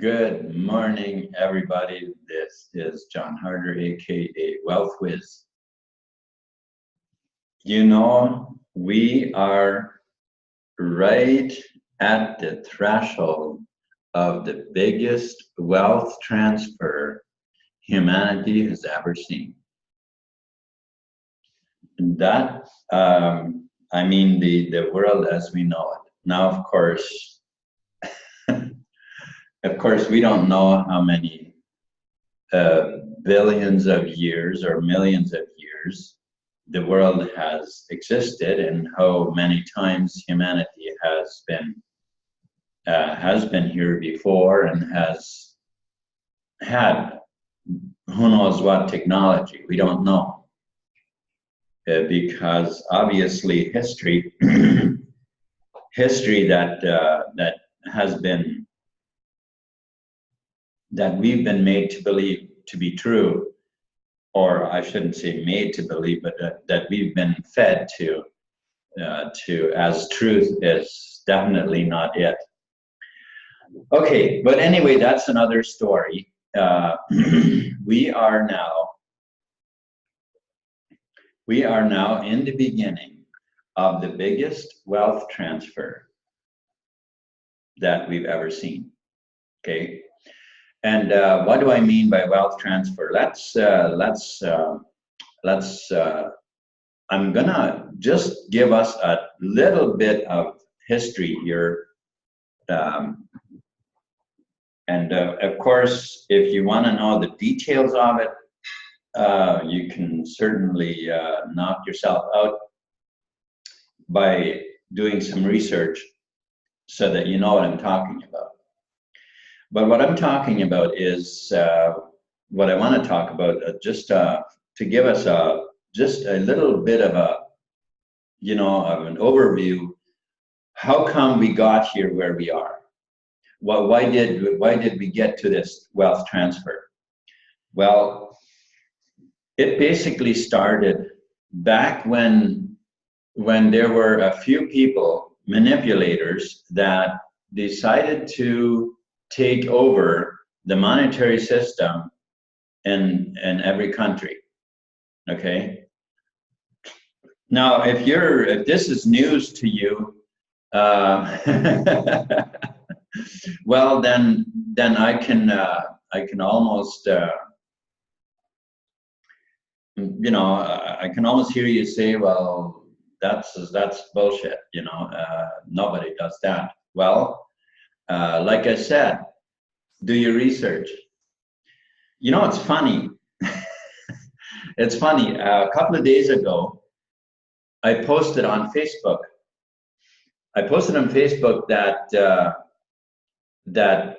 Good morning, everybody. This is John Harder, aka Wealth Wiz. You know, we are right at the threshold of the biggest wealth transfer humanity has ever seen. That, I mean, the world as we know it. Now, of course, we don't know how many billions of years or millions of years the world has existed, and how many times humanity has been here before and has had who knows what technology. We don't know because obviously history that has been that we've been made to believe to be true, or I shouldn't say made to believe, but that we've been fed to as truth is definitely not it. Okay, but anyway, that's another story. We are now in the beginning of the biggest wealth transfer that we've ever seen. Okay. And what do I mean by wealth transfer? I'm gonna just give us a little bit of history here. Of course, if you want to know the details of it, you can certainly knock yourself out by doing some research so that you know what I'm talking about. But what I'm talking about is what I want to talk about, just to give us just a little bit of of an overview. How come we got here where we are? Well, why did we get to this wealth transfer? Well, it basically started back when there were a few people, manipulators, that decided to take over the monetary system in every country. Okay. Now, if this is news to you, well, then I can almost I can almost hear you say, well, that's bullshit. Nobody does that. Well, like I said, do your research. It's funny. It's funny. A couple of days ago, I posted on Facebook. That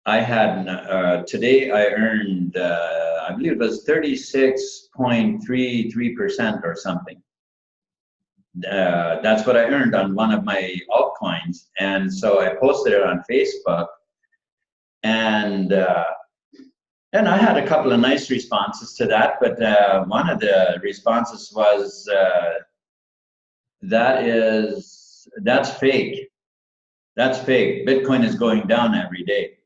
I had today. I earned, I believe it was 36.33% or something. That's what I earned on one of my altcoins, and so I posted it on Facebook, and I had a couple of nice responses to that. But one of the responses was, that's fake. That's fake. Bitcoin is going down every day.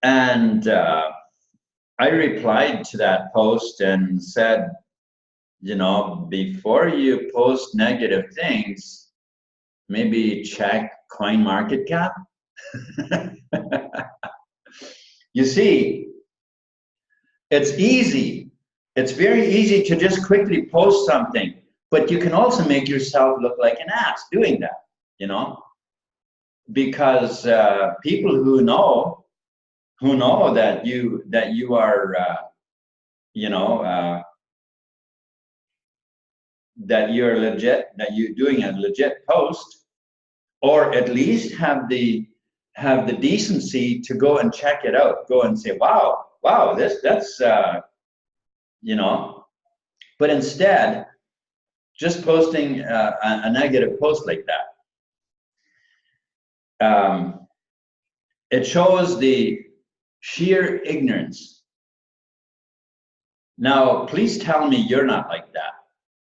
And I replied to that post and said, before you post negative things, maybe check CoinMarketCap. You see, it's easy. It's very easy to just quickly post something, but you can also make yourself look like an ass doing that, because people who know that you are, that you're legit, that you're doing a legit post, or at least have the decency to go and check it out, go and say, wow, that's but instead, just posting a negative post like that, it shows the sheer ignorance. Now, please tell me you're not like that.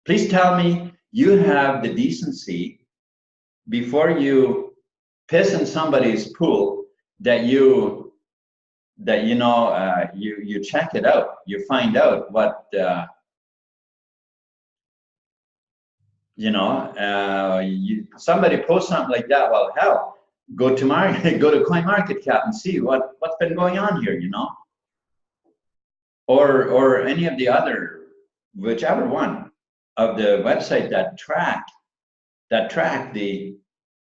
Please tell me you have the decency, before you piss in somebody's pool, that you know, you check it out. You find out what you know. Somebody posts something like that. Well, hell, go to CoinMarketCap and see what's been going on here. You know, or any of the other, whichever one of the website that track the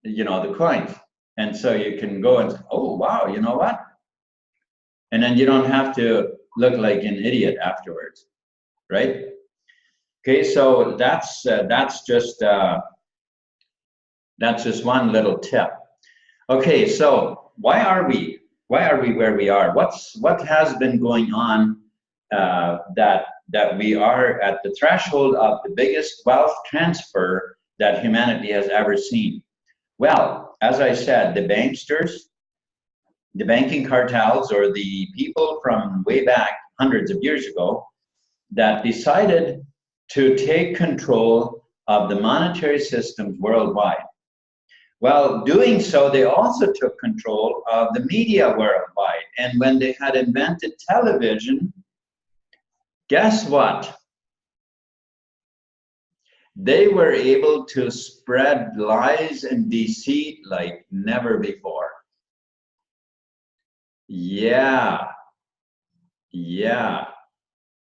the coins, and so you can go and say, oh wow, you know what? And then you don't have to look like an idiot afterwards, right? Okay, so that's just one little tip. Okay, so why are we where we are? What has been going on that we are at the threshold of the biggest wealth transfer that humanity has ever seen? Well, as I said, the banksters, the banking cartels, or the people from way back hundreds of years ago that decided to take control of the monetary systems worldwide. Well, doing so, they also took control of the media worldwide. And when they had invented television, guess what? They were able to spread lies and deceit like never before. Yeah.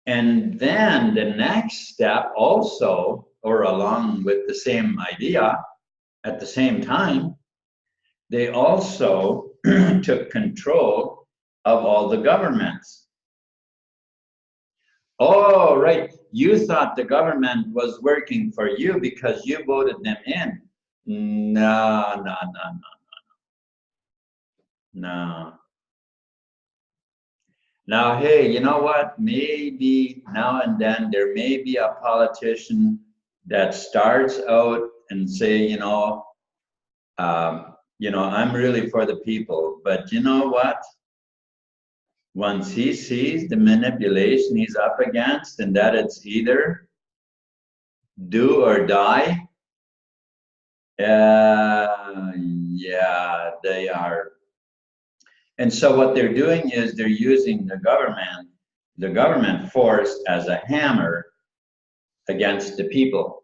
And then the next step also, or along with the same idea, at the same time, they also took control of all the governments. Oh, right. You thought the government was working for you because you voted them in. No. Now, hey, you know what? Maybe now and then there may be a politician that starts out and say, I'm really for the people. But you know what? Once he sees the manipulation he's up against, and that it's either do or die, yeah, they are. And so what they're doing is they're using the government force as a hammer against the people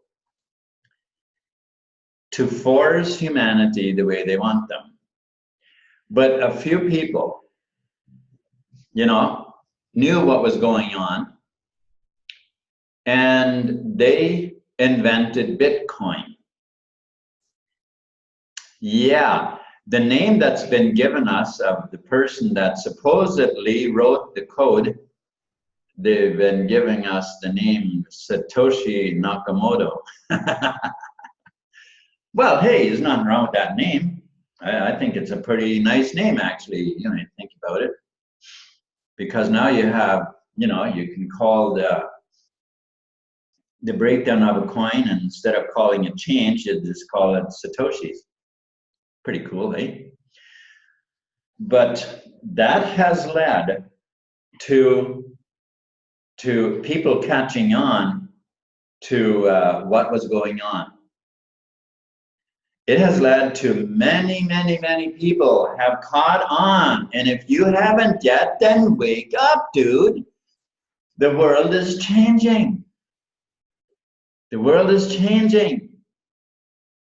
to force humanity the way they want them. But a few people, knew what was going on, and they invented Bitcoin. Yeah. The name that's been given us of the person that supposedly wrote the code, they've been giving us the name Satoshi Nakamoto. Well, hey, there's nothing wrong with that name. I think it's a pretty nice name, actually, you think about it. Because now you have, you can call the breakdown of a coin, and instead of calling it change, you just call it Satoshis. Pretty cool, eh? But that has led to people catching on to what was going on. It has led to many people have caught on. And if you haven't yet, then wake up, dude. The world is changing. The world is changing.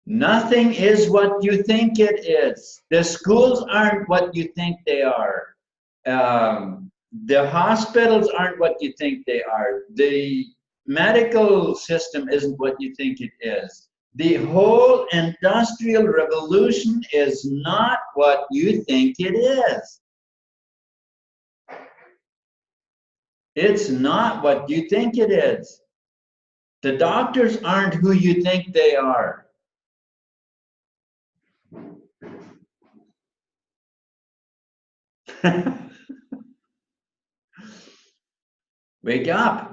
Nothing is what you think it is. The schools aren't what you think they are. The hospitals aren't what you think they are. The medical system isn't what you think it is. The whole industrial revolution is not what you think it is. It's not what you think it is. The doctors aren't who you think they are. Wake up.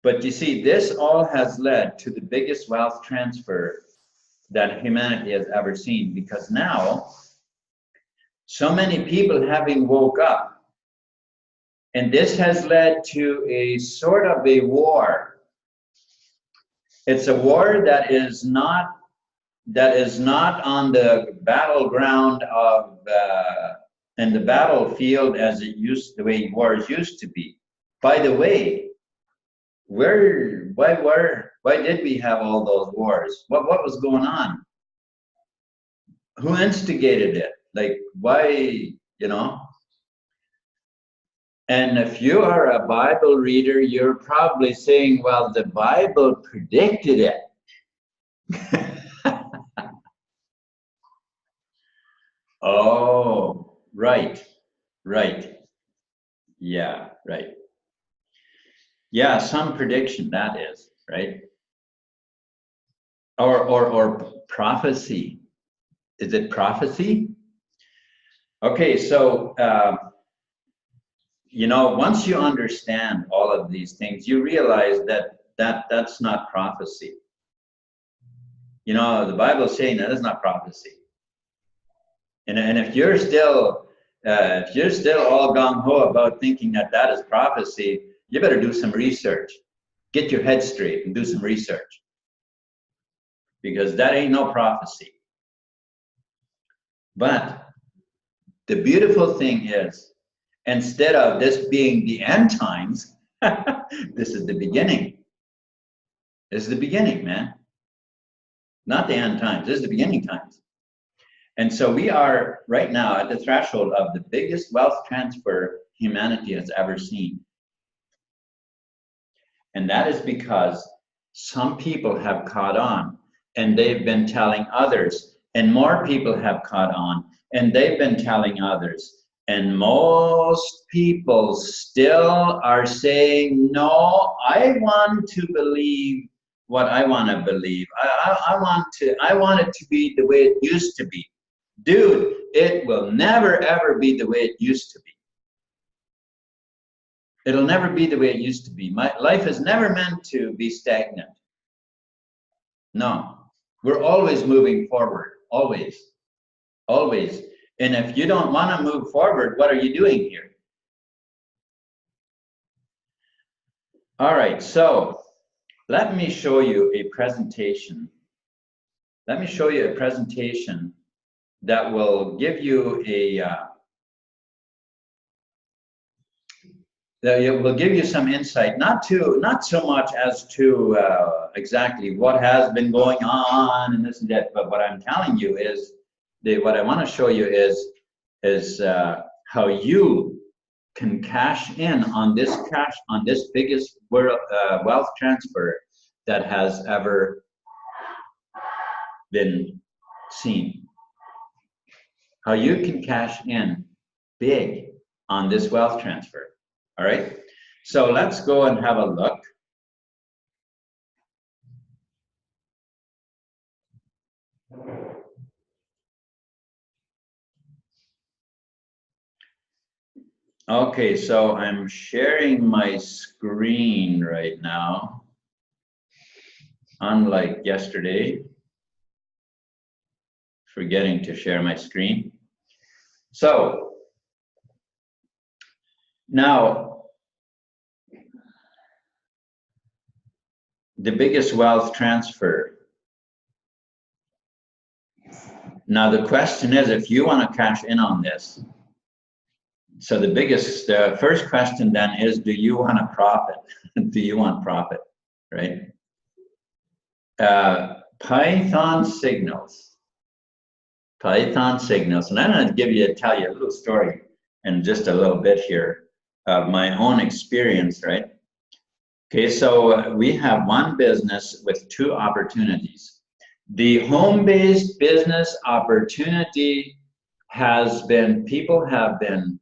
But you see, this all has led to the biggest wealth transfer that humanity has ever seen, because now so many people having woke up, and this has led to a sort of a war. It's a war that is not that is not on the battleground of and the battlefield as it used, the way wars used to be. By the way, why did we have all those wars? What was going on? Who instigated it? Like, why, you know? And if you are a Bible reader, you're probably saying, well, the Bible predicted it. Oh, right, right. Yeah, right. Yeah, some prediction that is, right? Or prophecy. Is it prophecy? Okay, so you know, once you understand all of these things, you realize that's not prophecy. You know, the Bible is saying that is not prophecy. And if you're still all gung ho about thinking that that is prophecy, you better do some research. Get your head straight and do some research, because that ain't no prophecy. But the beautiful thing is, instead of this being the end times, this is the beginning. This is the beginning, man. Not the end times. This is the beginning times. And so we are right now at the threshold of the biggest wealth transfer humanity has ever seen. And that is because some people have caught on and they've been telling others, and more people have caught on and they've been telling others. And most people still are saying, no, I want to believe what I want to believe. I want it to be the way it used to be. Dude, it will never ever be the way it used to be. It'll never be the way it used to be. My life is never meant to be stagnant. No, we're always moving forward, always, always. And if you don't want to move forward, what are you doing here? All right, so let me show you a presentation. Let me show you a presentation that will give you that will give you some insight, not so much as to exactly what has been going on and this and that, but what I'm telling you is, what I want to show you is how you can cash in on this biggest wealth transfer that has ever been seen. How you can cash in big on this wealth transfer. All right, so let's go and have a look. Okay, so I'm sharing my screen right now, unlike yesterday, forgetting to share my screen. So now, the biggest wealth transfer. Now the question is, if you want to cash in on this, so the first question then is, do you want to profit? Do you want profit, right? Python signals, and I'm going to tell you a little story in just a little bit here of my own experience, right? Okay, so we have one business with two opportunities. The home-based business opportunity has been, people have been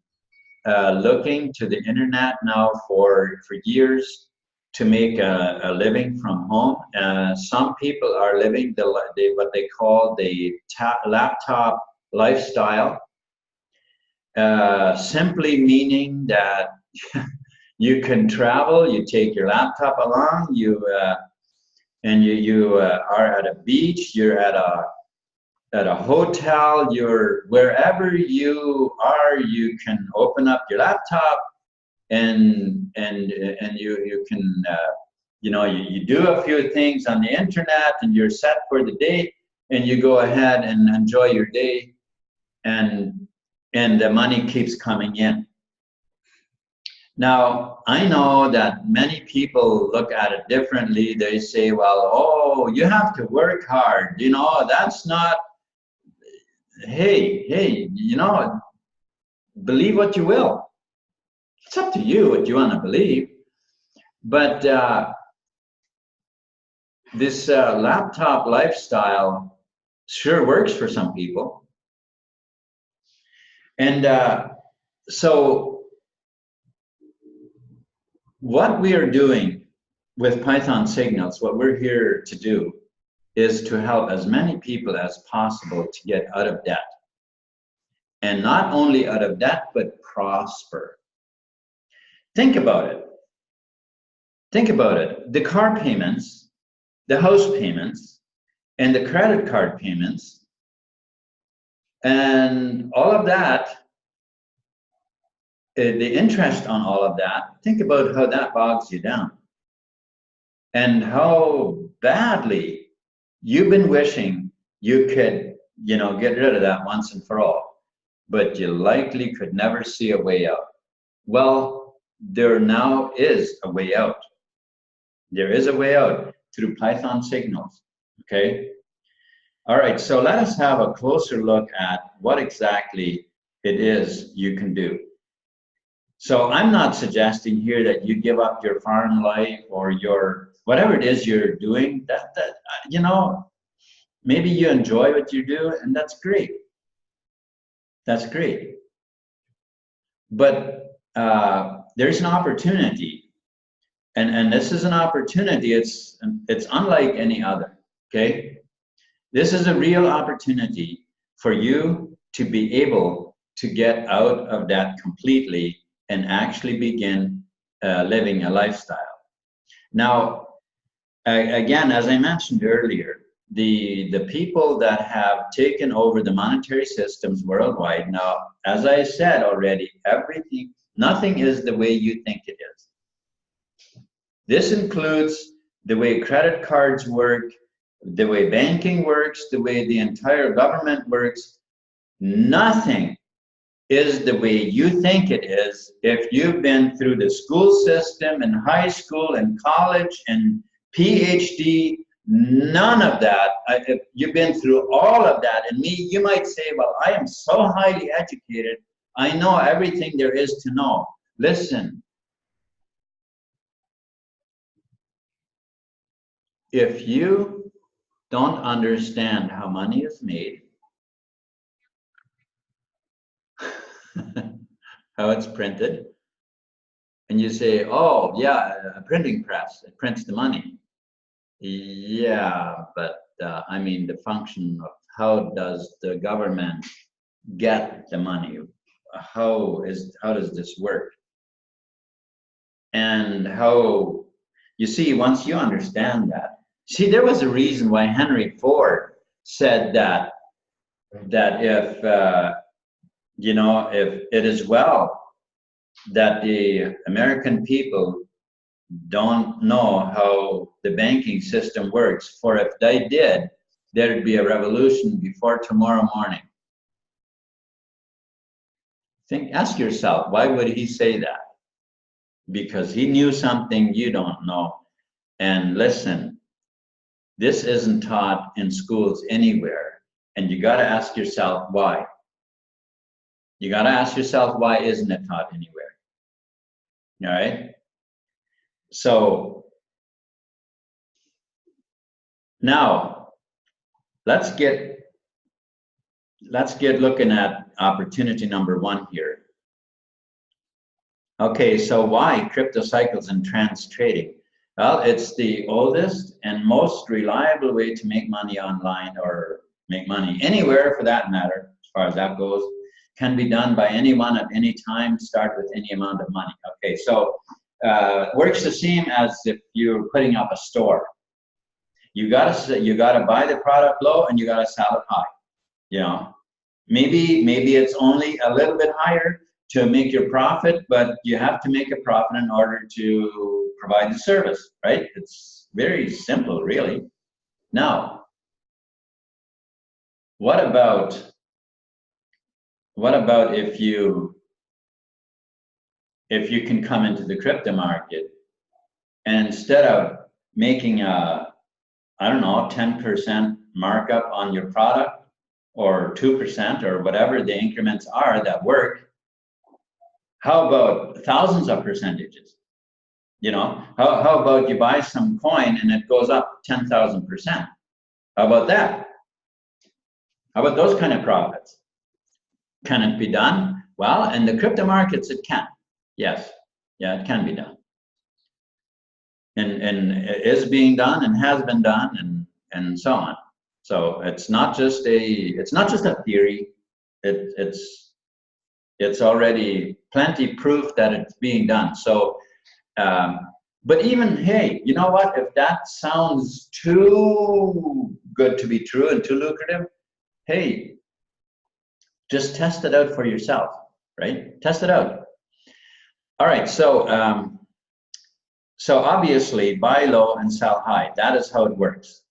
looking to the internet now for years to make a living from home. Some people are living what they call the laptop lifestyle, simply meaning that you can travel, you take your laptop along, you are at a beach, you're at a hotel, you're wherever you are, you can open up your laptop and you can you know, you do a few things on the internet and you're set for the day, and you go ahead and enjoy your day, and the money keeps coming in. Now, I know that many people look at it differently. They say, well, oh, you have to work hard. You know, that's not, hey, you know, believe what you will. It's up to you what you want to believe. But this laptop lifestyle sure works for some people. And so what we are doing with Python Signals, what we're here to do is to help as many people as possible to get out of debt. And not only out of debt, but prosper. Think about it. Think about it. The car payments, the house payments, and the credit card payments, and all of that, the interest on all of that, think about how that bogs you down. And how badly you've been wishing you could, you know, get rid of that once and for all, but you likely could never see a way out. Well, there now is a way out. There is a way out through Python Signals, okay? All right, so let us have a closer look at what exactly it is you can do. So I'm not suggesting here that you give up your farm life or your, whatever it is you're doing, that you know, maybe you enjoy what you do, and that's great. That's great. But there's an opportunity, and this is an opportunity. It's unlike any other, okay? This is a real opportunity for you to be able to get out of that completely and actually begin living a lifestyle. Now, again, as I mentioned earlier, the people that have taken over the monetary systems worldwide, now, as I said already, nothing is the way you think it is. This includes the way credit cards work, the way banking works, the way the entire government works. Nothing is the way you think it is if you've been through the school system and high school and college and PhD. None of that. If you've been through all of that, and me, you might say, well, I am so highly educated, I know everything there is to know. Listen, if you don't understand how money is made, how it's printed, and you say, oh, yeah, a printing press, it prints the money. Yeah, but I mean, the function of how does the government get the money? How does this work? And how, you see, once you understand that, see, there was a reason why Henry Ford said that if, you know, if it is well that the American people don't know how the banking system works, for if they did, there'd be a revolution before tomorrow morning. Ask yourself, why would he say that? Because he knew something you don't know. And listen, this isn't taught in schools anywhere. And you got to ask yourself why. You got to ask yourself, why isn't it taught anywhere? All right? So now let's get looking at opportunity number one here. Okay, so why crypto cycles and trends trading? Well, it's the oldest and most reliable way to make money online, or make money anywhere for that matter, as far as that goes. Can be done by anyone at any time, start with any amount of money. Okay, so works the same as if you're putting up a store. You gotta buy the product low and you gotta sell it high. You know, maybe it's only a little bit higher to make your profit, but you have to make a profit in order to provide the service, right? It's very simple, really. Now, what about if you can come into the crypto market and instead of making a, I don't know, 10% markup on your product or 2% or whatever the increments are that work, how about thousands of percentages? You know, how about you buy some coin and it goes up 10,000%? How about that? How about those kind of profits? Can it be done? Well, in the crypto markets, it can. Yes, yeah, it can be done. And it is being done and has been done and so on. So it's not just a theory. It's already plenty proof that it's being done. So, but even, hey, you know what? If that sounds too good to be true and too lucrative, hey, just test it out for yourself, right? Test it out. All right, so so obviously buy low and sell high. That is how it works.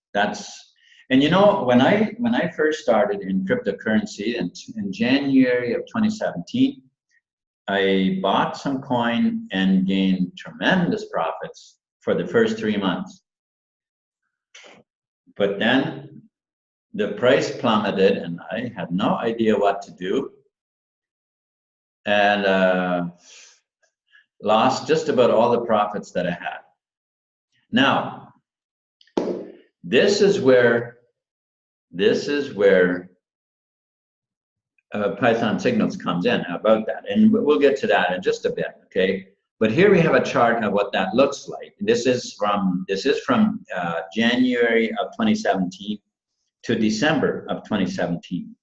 And you know, when I first started in cryptocurrency in January of 2017, I bought some coin and gained tremendous profits for the first 3 months. But then the price plummeted and I had no idea what to do. And lost just about all the profits that I had. Now, this is where Python Signals comes in about that, and we'll get to that in just a bit, okay? But here we have a chart of what that looks like. This is from January of 2017 to December of 2017.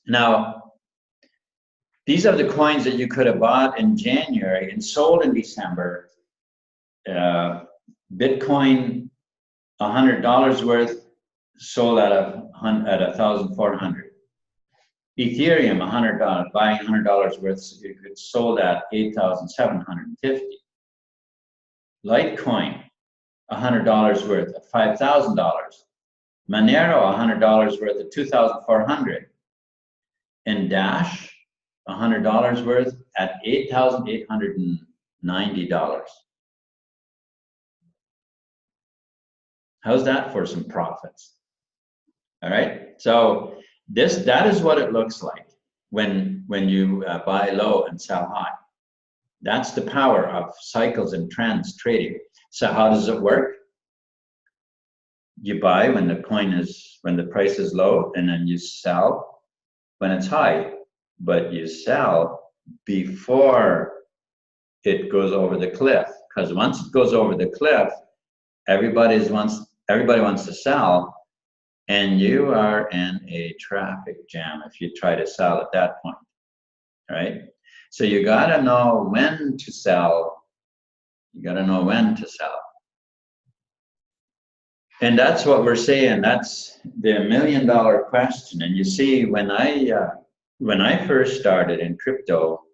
Now, these are the coins that you could have bought in January and sold in December. Bitcoin, $100 worth, sold at 1,400. Ethereum, $100, buying $100 worth, it's sold at 8,750. Litecoin, $100 worth at $5,000. Monero, $100 worth at 2,400. And Dash, $100 worth at $8,890. How's that for some profits? All right, so that is what it looks like when you buy low and sell high. That's the power of cycles and trends trading. So how does it work? You buy when the price is low, and then you sell when it's high. But you sell before it goes over the cliff, because once it goes over the cliff, everybody wants to sell, and you are in a traffic jam if you try to sell at that point, right? So you gotta know when to sell. You gotta know when to sell. And that's what we're saying. That's the $1 million question. And you see, when I first started in crypto,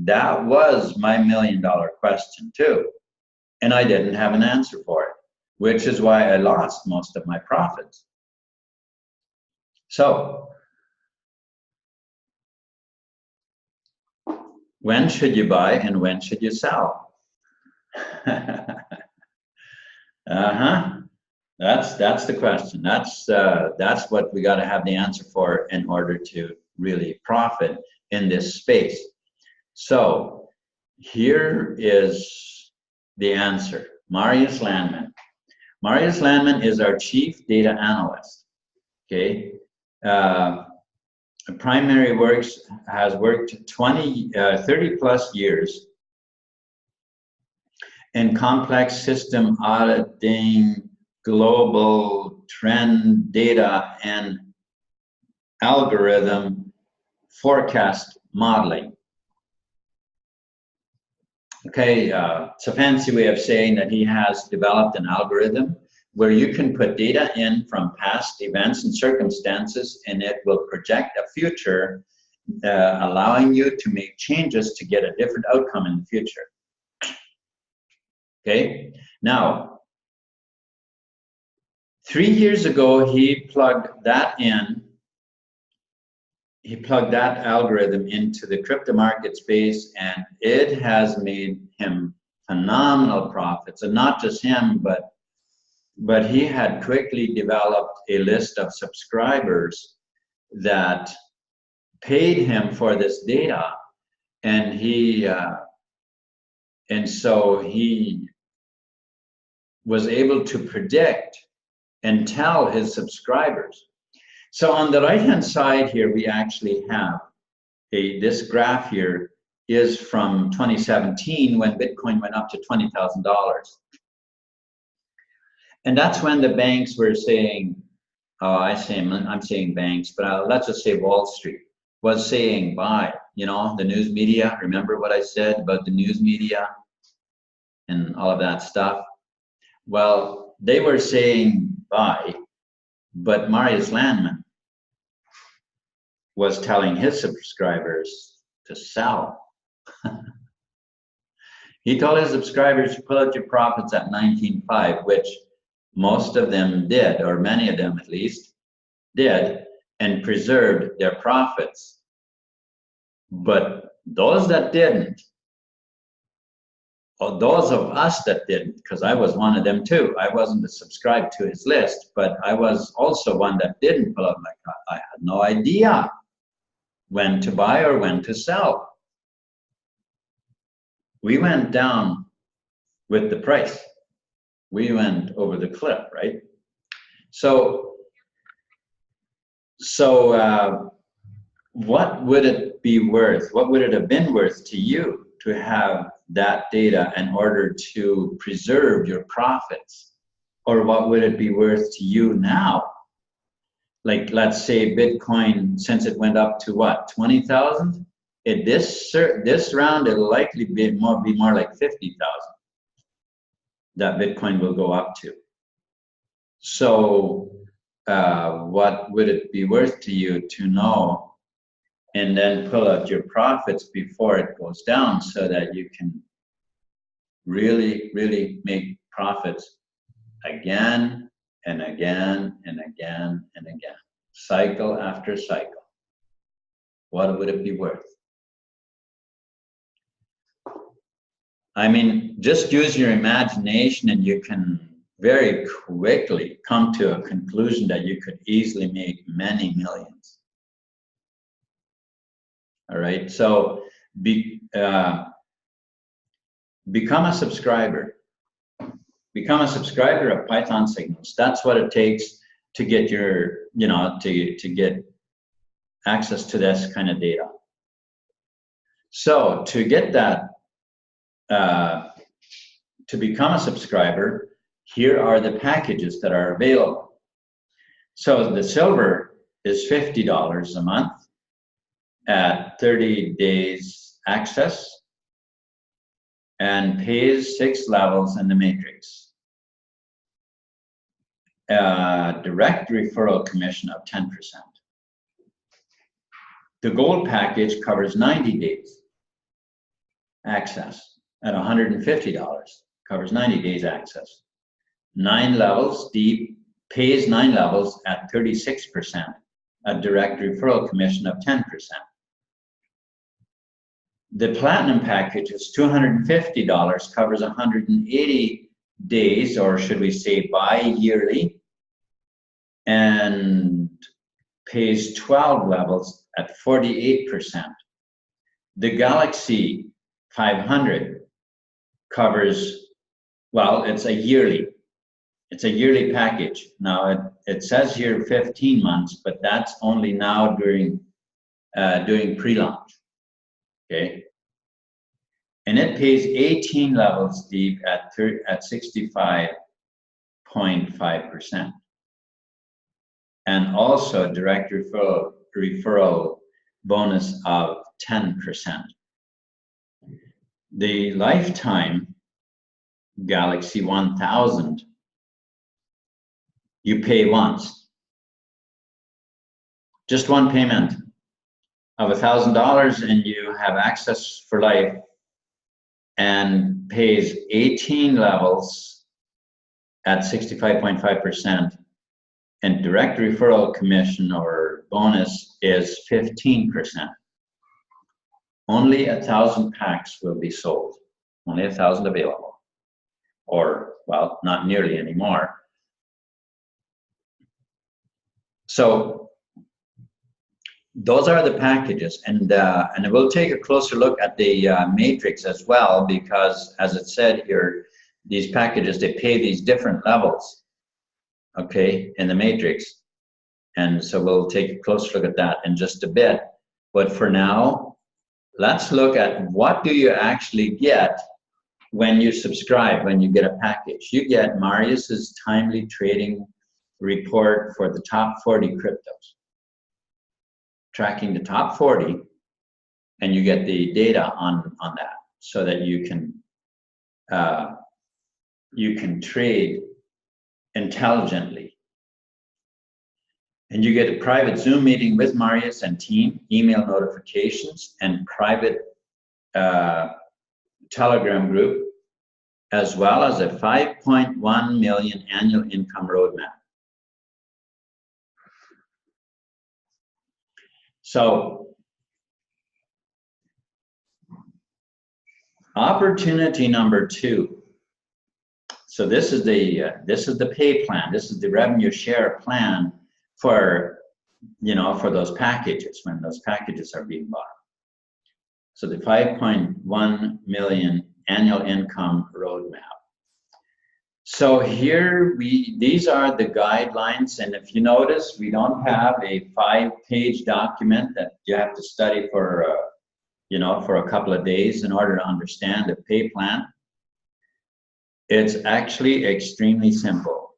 that was my $1 million question too. And I didn't have an answer for it, which is why I lost most of my profits. So, when should you buy and when should you sell? That's the question. That's what we got to have the answer for in order to really profit in this space. So here is the answer. Marius Landman. Marius Landman is our chief data analyst. Okay, primary works has worked 30 plus years in complex system auditing, global trend data, and algorithm forecast modeling. Okay, it's a fancy way of saying that he has developed an algorithm where you can put data in from past events and circumstances, and it will project a future, allowing you to make changes to get a different outcome in the future. Okay, now, 3 years ago, he plugged that in. He plugged that algorithm into the crypto market space, and it has made him phenomenal profits. And not just him, but he had quickly developed a list of subscribers that paid him for this data, and so he was able to predict and tell his subscribers. So on the right-hand side here, we actually have this graph here is from 2017 when Bitcoin went up to $20,000. And that's when the banks were saying, I'm saying banks, but let's just say Wall Street was saying buy. You know, the news media, remember what I said about the news media and all of that stuff? Well, they were saying buy, but Marius Landman was telling his subscribers to sell. He told his subscribers to pull out your profits at 19.5, which most of them did, or many of them at least did, and preserved their profits. But those that didn't, or those of us that didn't, because I was one of them too. I wasn't subscribed to his list, but I was also one that didn't pull out my cut. I had no idea when to buy or when to sell. We went down with the price. We went over the cliff, right? So what would it be worth? What would it have been worth to you to have that data in order to preserve your profits? Or what would it be worth to you now? Like, let's say Bitcoin, since it went up to what, 20,000? This round, it'll likely be more like 50,000 that Bitcoin will go up to. So what would it be worth to you to know and then pull out your profits before it goes down so that you can really, really make profits again and again and again and again, cycle after cycle? What would it be worth? I mean, just use your imagination and you can very quickly come to a conclusion that you could easily make many millions. All right, so become a subscriber. Become a subscriber of Python Signals. That's what it takes to get your, to get access to this kind of data. So to get that, to become a subscriber, here are the packages that are available. So the silver is $50 a month at 30 days access and pays 6 levels in the matrix. Direct referral commission of 10%. The gold package covers 90 days access at $150, covers 90 days access. 9 levels deep, pays 9 levels at 36%, a direct referral commission of 10%. The platinum package is $250, covers 180 days, or should we say bi-yearly, and pays 12 levels at 48%. The Galaxy 500 covers, well, it's a yearly package. Now it says here 15 months, but that's only now during pre-launch, okay? And it pays 18 levels deep at 65.5%. And also a direct referral bonus of 10%. The lifetime Galaxy 1000, you pay once. Just one payment of $1,000 and you have access for life, and pays 18 levels at 65.5%, and direct referral commission or bonus is 15%. Only 1,000 packs will be sold. Only 1,000 available. Or, well, not nearly anymore. So those are the packages, and we'll take a closer look at the matrix as well, because as it said here, these packages, they pay these different levels, okay, in the matrix. And so we'll take a closer look at that in just a bit. But for now, let's look at what do you actually get when you subscribe, when you get a package. You get Marius's timely trading report for the top 40 cryptos, tracking the top 40, and you get the data on that, so that you can trade intelligently. And you get a private Zoom meeting with Marius and team, email notifications, and private Telegram group, as well as a 5.1 million annual income roadmap. So, opportunity number 2. So this is the pay plan. This is the revenue share plan for, you know, for those packages, when those packages are being bought. So the 5.1 million annual income roadmap. So here these are the guidelines, and if you notice, we don't have a 5-page document that you have to study for, you know, for a couple of days in order to understand the pay plan. It's actually extremely simple.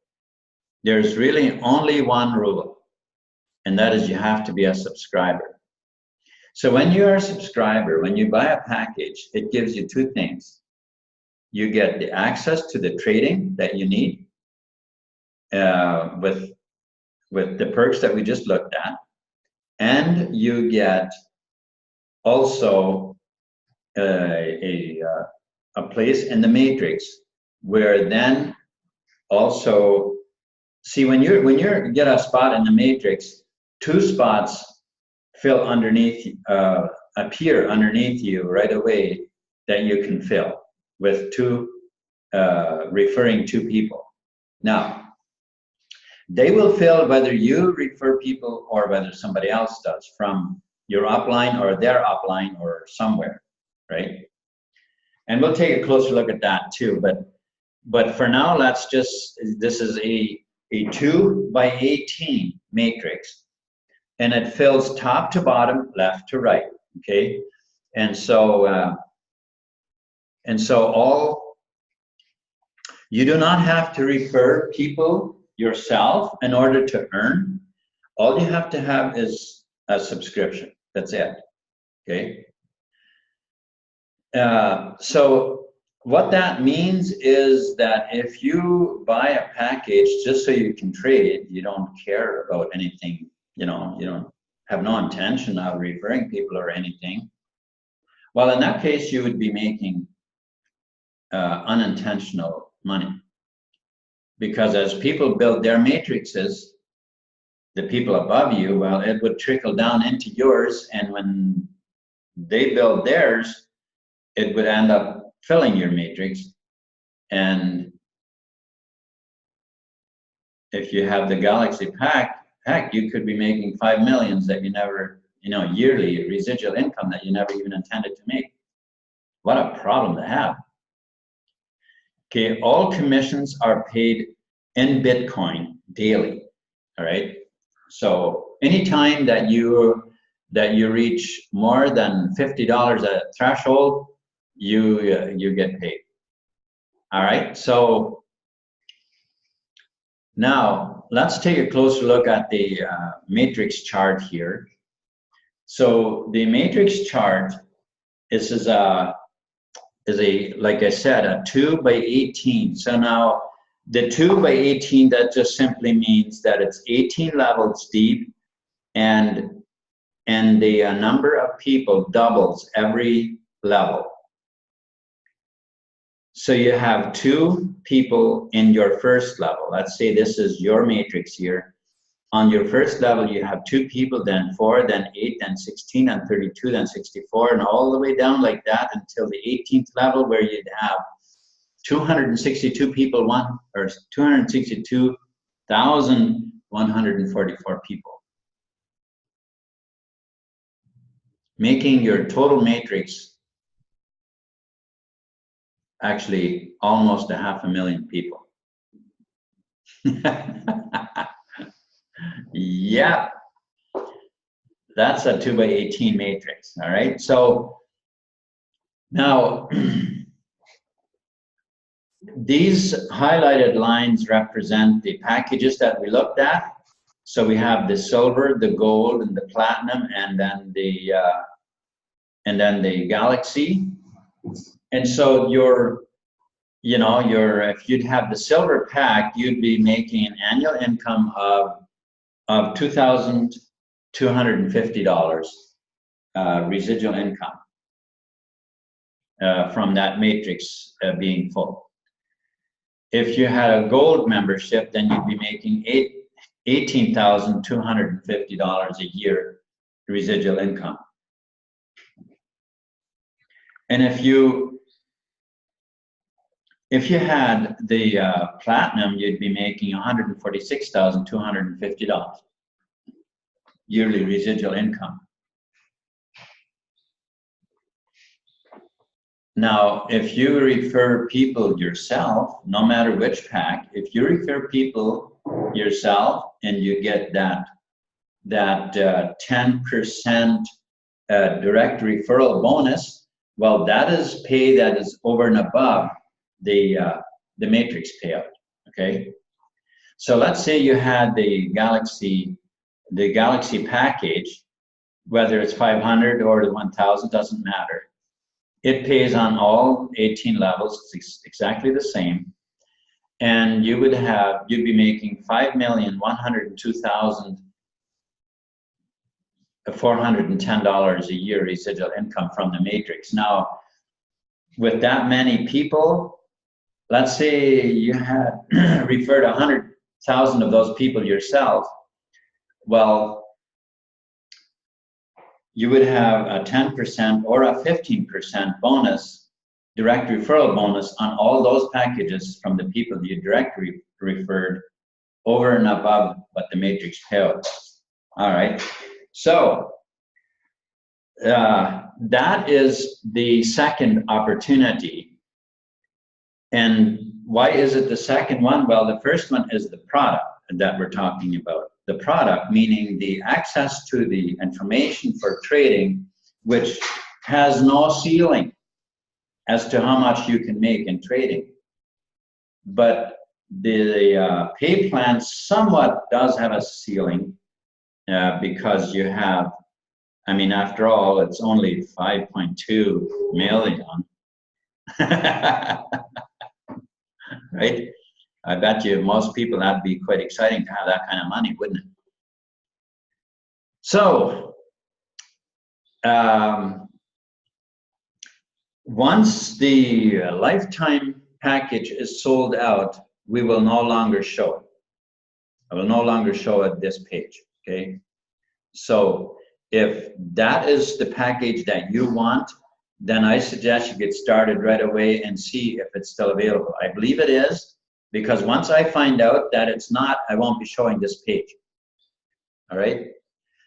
There's really only one rule, and that is you have to be a subscriber. So when you're a subscriber, when you buy a package, it gives you 2 things. You get the access to the trading that you need with the perks that we just looked at, and you get also a place in the matrix where then also, see, when you get a spot in the matrix, 2 spots appear underneath you right away that you can fill with 2 referring 2 people. Now, they will fill whether you refer people or whether somebody else does from your upline or their upline or somewhere, right? And we'll take a closer look at that too. But for now, let's just, this is a 2x18 matrix, and it fills top to bottom, left to right, okay? And so you do not have to refer people yourself in order to earn. All you have to have is a subscription. That's it, okay? So what that means is that if you buy a package just so you can trade, you don't care about anything, you know, you don't have no intention of referring people or anything. Well, in that case, you would be making unintentional money, because as people build their matrices, the people above you, well, it would trickle down into yours, and when they build theirs, it would end up filling your matrix. And if you have the Galaxy pack, heck, you could be making 5 million that you never, you know, yearly residual income that you never even intended to make. What a problem to have. Okay, all commissions are paid in Bitcoin daily, all right? So anytime that you reach more than $50 at threshold, you get paid. All right, so now let's take a closer look at the matrix chart here. So the matrix chart is like I said, a 2x18. So now the 2x18, that just simply means that it's 18 levels deep, and the number of people doubles every level. So you have 2 people in your first level. Let's say this is your matrix here, on your first level, you have 2 people, then 4, then 8, then 16, then 32, then 64, and all the way down like that until the 18th level, where you'd have 262 people, or 262,144 people, making your total matrix actually almost 500,000 people. Yeah, that's a 2 by 18 matrix. All right, so now these highlighted lines represent the packages that we looked at. So we have the silver, the gold, and the platinum, and then the Galaxy. And so if you'd have the silver pack, you'd be making an annual income of $2,250 residual income from that matrix being full. If you had a gold membership, then you'd be making $18,250 a year residual income. And if you had the platinum, you'd be making $146,250 yearly residual income. Now, if you refer people yourself, no matter which pack, if you refer people yourself and you get that 10% direct referral bonus, well, that is pay that is over and above the matrix payout. Okay, so let's say you had the Galaxy package, whether it's 500 or the 1,000, doesn't matter. It pays on all 18 levels. It's exactly the same, and you'd be making $5,102,410 a year residual income from the matrix. Now, with that many people, let's say you had referred 100,000 of those people yourself. Well, you would have a 10% or a 15% bonus, direct referral bonus on all those packages from the people you directly referred over and above what the matrix payout. All right, so that is the second opportunity. And why is it the second one? Well, the first one is the product that we're talking about. The product, meaning the access to the information for trading, which has no ceiling as to how much you can make in trading. But the pay plan somewhat does have a ceiling because you have, I mean, after all, it's only 5.2 million. Right? I bet you most people, that'd be quite exciting to have that kind of money, wouldn't it? So, once the lifetime package is sold out, we will no longer show it. I will no longer show it this page, okay? So, if that is the package that you want, then I suggest you get started right away and see if it's still available. I believe it is, because once I find out that it's not, I won't be showing this page. All right?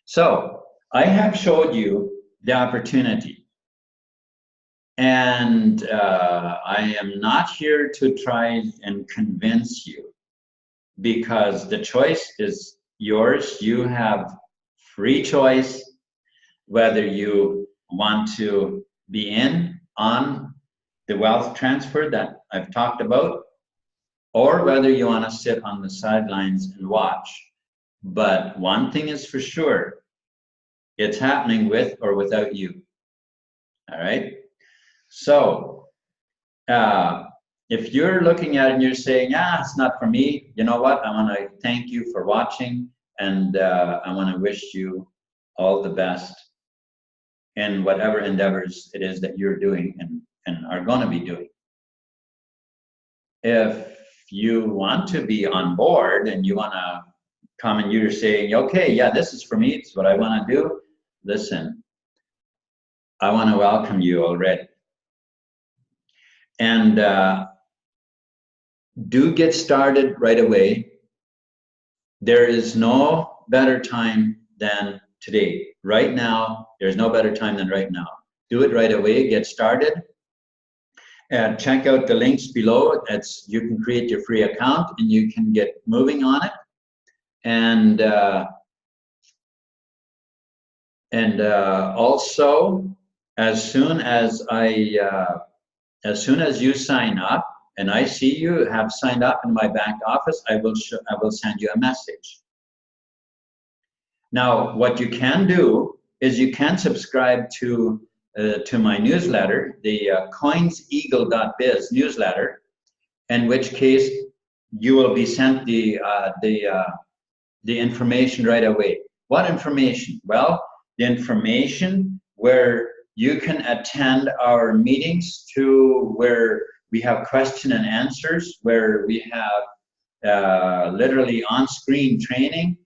So I have showed you the opportunity. And I am not here to try and convince you, because the choice is yours. You have free choice whether you want to be in on the wealth transfer that I've talked about, or whether you want to sit on the sidelines and watch. But one thing is for sure, it's happening with or without you. All right? So, if you're looking at it and you're saying, it's not for me, you know what? I want to thank you for watching, and I want to wish you all the best in whatever endeavors it is that you're doing and are going to be doing. If you want to be on board and you want to comment, you're saying, okay, yeah, this is for me, it's what I want to do. Listen, I want to welcome you already. And do get started right away. There is no better time than today. Right now, there's no better time than right now. Do it right away, get started. And check out the links below. You can create your free account and you can get moving on it. And also, as soon as you sign up and I see you have signed up in my back office, I will send you a message. Now, what you can do is you can subscribe to my newsletter, the coinseagle.biz newsletter, in which case you will be sent the information right away. What information? Well, the information where you can attend our meetings, to where we have question and answers, where we have literally on-screen training,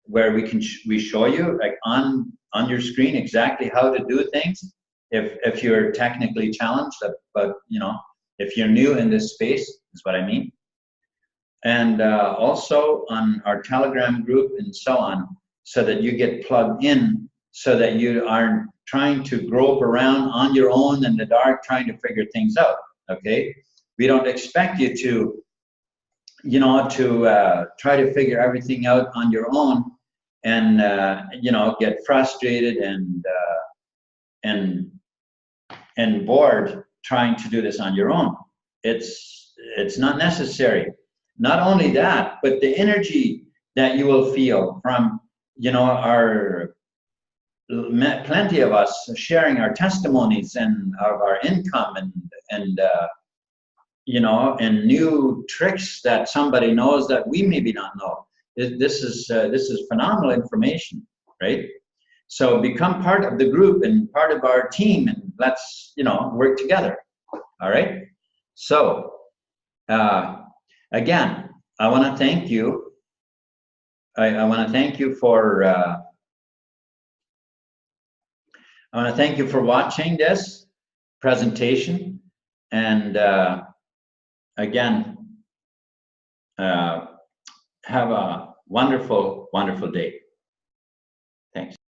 where we show you like on your screen exactly how to do things if you're technically challenged, but you know, if you're new in this space is what I mean. And also on our Telegram group and so on, so that you get plugged in, so that you aren't trying to grope around on your own in the dark trying to figure things out. Okay, we don't expect you to, you know, to try to figure everything out on your own and you know, get frustrated and bored trying to do this on your own. It's not necessary. Not only that, but the energy that you will feel from, you know, plenty of us sharing our testimonies and of our income and you know, and new tricks that somebody knows that we maybe not know. This is phenomenal information, right? So become part of the group and part of our team, and let's, you know, work together. All right. So again, I want to thank you. I want to thank you for. I want to thank you for watching this presentation, and again, have a wonderful, wonderful day.